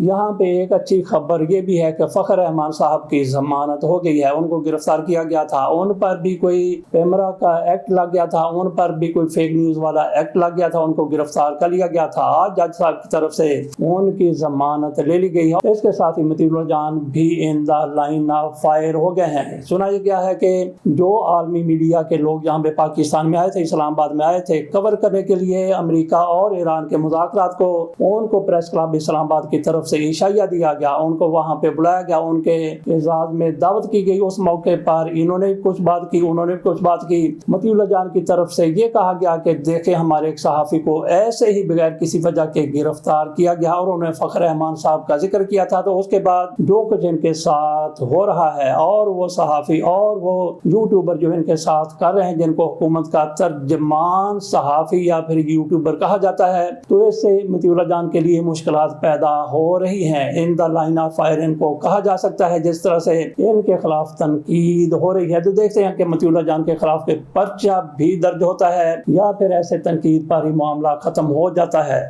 یہاں پہ ایک اچھی خبر یہ بھی ہے کہ فخر رحمان صاحب کی ضمانت ہو گئی ہے، ان کو گرفتار کیا گیا تھا، ان پر بھی کوئی پیمرا کا ایکٹ لگ گیا تھا، ان پر بھی کوئی فیک نیوز والا ایکٹ لگ گیا تھا، ان کو گرفتار کر لیا گیا تھا۔ آج جج صاحب کی طرف سے ان کی ضمانت لے لی گئی ہے۔ اس کے ساتھ ہی مطیع اللہ جان بھی ان دا لائن آف فائر ہو گئے ہیں۔ سنا یہ گیا ہے کہ جو عالمی میڈیا کے لوگ یہاں پہ پاکستان میں آئے تھے، اسلام آباد میں آئے تھے کور کرنے کے لیے امریکہ اور ایران کے مذاکرات کو، ان کو پریس کلب اسلام آباد کی طرف سے عشائیہ دیا گیا، ان کو وہاں پہ بلایا گیا، ان کے اعزاز میں دعوت کی گئی۔ اس موقع پر انہوں نے کچھ بات کی، انہوں نے کچھ بات کی۔ مطیع اللہ جان کی طرف سے یہ کہا گیا کہ دیکھیں ہمارے ایک صحافی کو ایسے ہی بغیر کسی وجہ کے گرفتار کیا گیا، اور انہوں نے فخر رحمان صاحب کا ذکر کیا تھا۔ تو اس کے بعد جو کچھ ان کے ساتھ ہو رہا ہے، اور وہ صحافی اور وہ یوٹیوبر جو ان کے ساتھ کر رہے ہیں، جن کو حکومت کا ترجمان صحافی یا پھر یوٹیوبر کہا جاتا ہے، تو اس سے مطیع اللہ جان کے لیے مشکلات پیدا ہو رہی ہیں۔ ان دا لائن آف فائر ان کو کہا جا سکتا ہے، جس طرح سے ان کے خلاف تنقید ہو رہی ہے۔ تو دیکھتے ہیں کہ مطیع اللہ جان کے خلاف پرچہ بھی درج ہوتا ہے یا پھر ایسے تنقید پر ہی معاملہ ختم ہو جاتا ہے۔